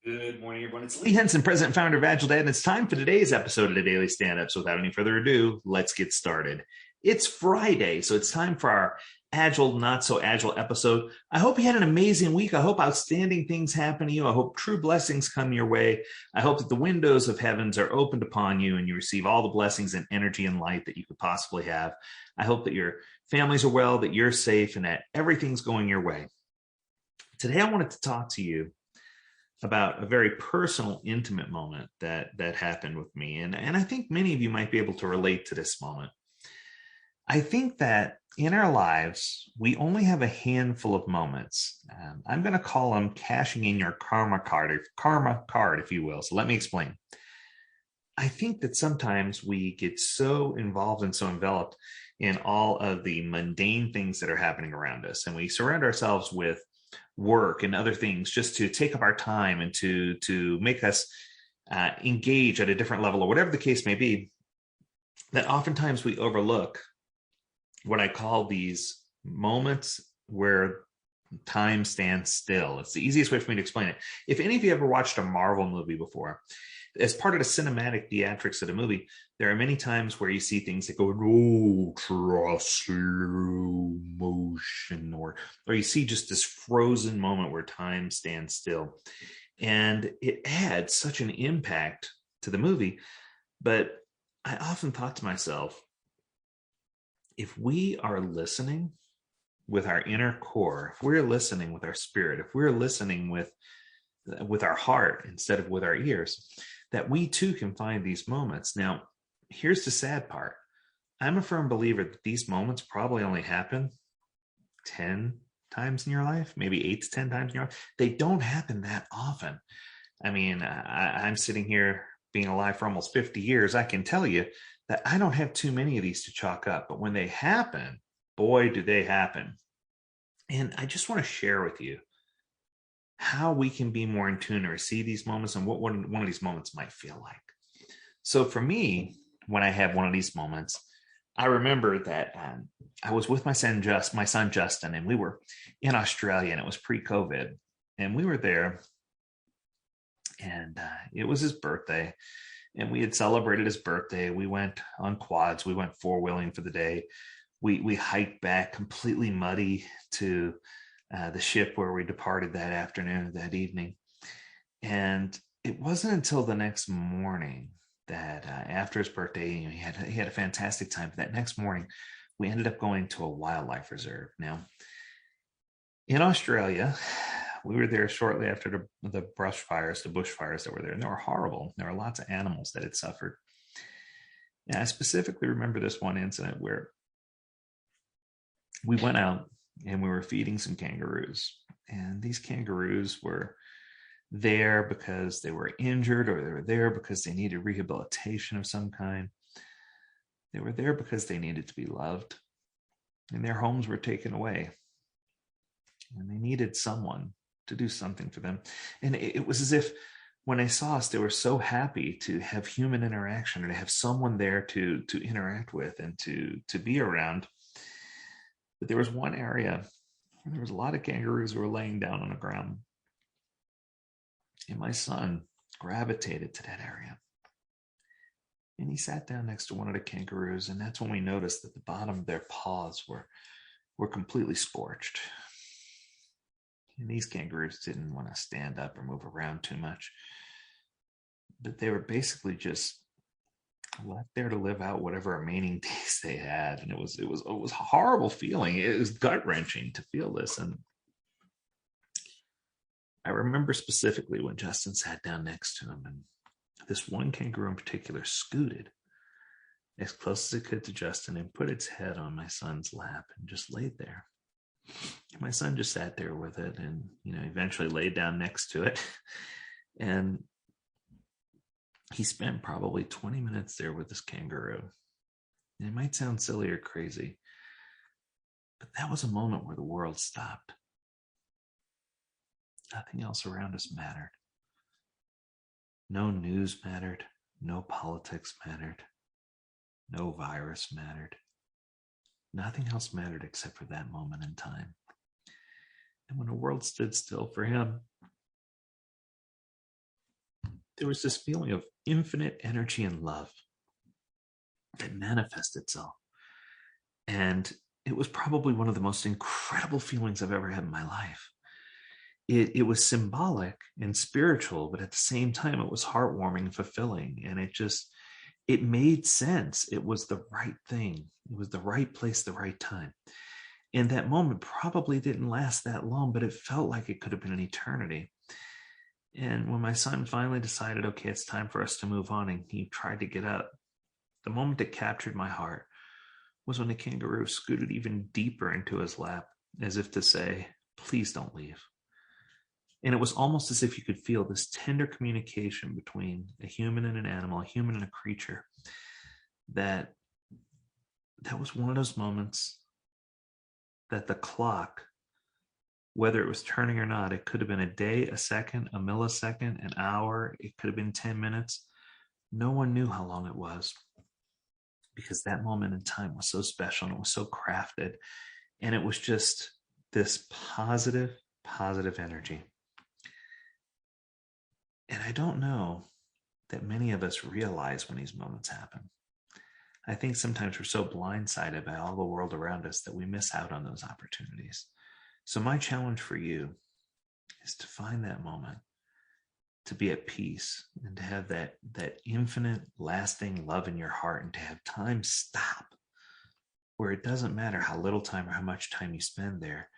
Good morning, everyone. It's Lee Henson, President and Founder of Agile Dad, and it's time for today's episode of the Daily Stand-Up. So without any further ado, let's get started. It's Friday, so it's time for our Agile, Not So Agile episode. I hope you had an amazing week. I hope outstanding things happen to you. I hope true blessings come your way. I hope that the windows of heavens are opened upon you and you receive all the blessings and energy and light that you could possibly have. I hope that your families are well, that you're safe, and that everything's going your way. Today, I wanted to talk to you about a very personal, intimate moment that happened with me. And I think many of you might be able to relate to this moment. I think that in our lives, we only have a handful of moments. I'm going to call them cashing in your karma card, if you will. So let me explain. I think that sometimes we get so involved and so enveloped in all of the mundane things that are happening around us, and we surround ourselves with work and other things just to take up our time and to make us engage at a different level or whatever the case may be, that oftentimes we overlook what I call these moments where time stands still. It's the easiest way for me to explain it. If any of you ever watched a Marvel movie before, as part of the cinematic theatrics of the movie, there are many times where you see things that go ultra slow motion, or you see just this frozen moment where time stands still. And it adds such an impact to the movie. But I often thought to myself, if we are listening with our inner core, if we're listening with our spirit, if we're listening with our heart instead of with our ears, that we too can find these moments. Now, here's the sad part. I'm a firm believer that these moments probably only happen 10 times in your life, maybe 8 to 10 times in your life. They don't happen that often. I mean, I'm sitting here being alive for almost 50 years. I can tell you that I don't have too many of these to chalk up, but when they happen, boy, do they happen. And I just want to share with you how we can be more in tune to see these moments and what one of these moments might feel like. So for me, when I have one of these moments, I remember that I was with my son Justin, and we were in Australia, and it was pre-COVID, and we were there, and it was his birthday, and we had celebrated his birthday. We went on quads, we went four-wheeling for the day. We hiked back completely muddy to the ship where we departed that afternoon, that evening. And it wasn't until the next morning that after his birthday, he had a fantastic time. But that next morning, we ended up going to a wildlife reserve. Now, in Australia, we were there shortly after the bushfires that were there, and they were horrible. There were lots of animals that had suffered. And I specifically remember this one incident where we went out and we were feeding some kangaroos. And these kangaroos were there because they were injured, or they were there because they needed rehabilitation of some kind. They were there because they needed to be loved, and their homes were taken away. And they needed someone to do something for them. And it was as if when they saw us, they were so happy to have human interaction, or to have someone there to interact with and to be around. But there was one area where there was a lot of kangaroos who were laying down on the ground. And my son gravitated to that area. And he sat down next to one of the kangaroos, and that's when we noticed that the bottom of their paws were completely scorched. And these kangaroos didn't want to stand up or move around too much, but they were basically just left there to live out whatever remaining days they had. And it was a horrible feeling. It was gut wrenching to feel this. And I remember specifically when Justin sat down next to him, and this one kangaroo in particular scooted as close as it could to Justin and put its head on my son's lap and just laid there. My son just sat there with it, and eventually laid down next to it. And he spent probably 20 minutes there with this kangaroo. And it might sound silly or crazy, but that was a moment where the world stopped. Nothing else around us mattered. No news mattered. No politics mattered. No virus mattered. Nothing else mattered except for that moment in time. And when the world stood still for him, there was this feeling of infinite energy and love that manifested itself. And it was probably one of the most incredible feelings I've ever had in my life. It was symbolic and spiritual, but at the same time, it was heartwarming and fulfilling. And it made sense. It was the right thing. It was the right place, the right time. And that moment probably didn't last that long, but it felt like it could have been an eternity. And when my son finally decided, okay, it's time for us to move on, and he tried to get up, the moment that captured my heart was when the kangaroo scooted even deeper into his lap, as if to say, please don't leave. And it was almost as if you could feel this tender communication between a human and an animal, a human and a creature, that was one of those moments that the clock, whether it was turning or not, it could have been a day, a second, a millisecond, an hour, it could have been 10 minutes. No one knew how long it was, because that moment in time was so special and it was so crafted. And it was just this positive energy. And I don't know that many of us realize when these moments happen. I think sometimes we're so blindsided by all the world around us that we miss out on those opportunities. So my challenge for you is to find that moment, to be at peace, and to have that infinite, lasting love in your heart, and to have time stop, where it doesn't matter how little time or how much time you spend there,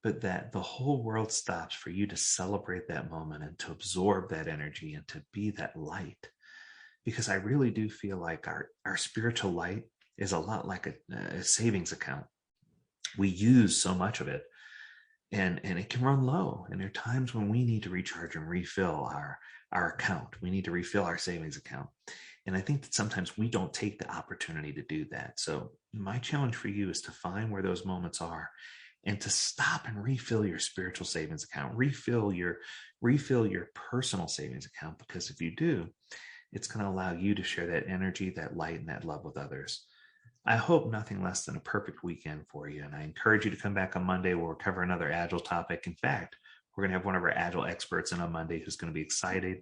but that the whole world stops for you to celebrate that moment and to absorb that energy and to be that light. Because I really do feel like our spiritual light is a lot like a savings account. We use so much of it, and it can run low. And there are times when we need to recharge and refill our account. We need to refill our savings account. And I think that sometimes we don't take the opportunity to do that. So my challenge for you is to find where those moments are, and to stop and refill your spiritual savings account, refill your personal savings account, because if you do, it's going to allow you to share that energy, that light, and that love with others. I hope nothing less than a perfect weekend for you. And I encourage you to come back on Monday where we'll cover another Agile topic. In fact, we're going to have one of our Agile experts in on Monday who's going to be excited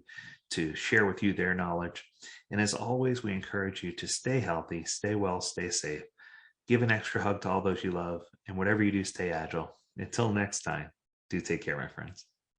to share with you their knowledge. And as always, we encourage you to stay healthy, stay well, stay safe. Give an extra hug to all those you love, and whatever you do, stay agile. Until next time, do take care, my friends.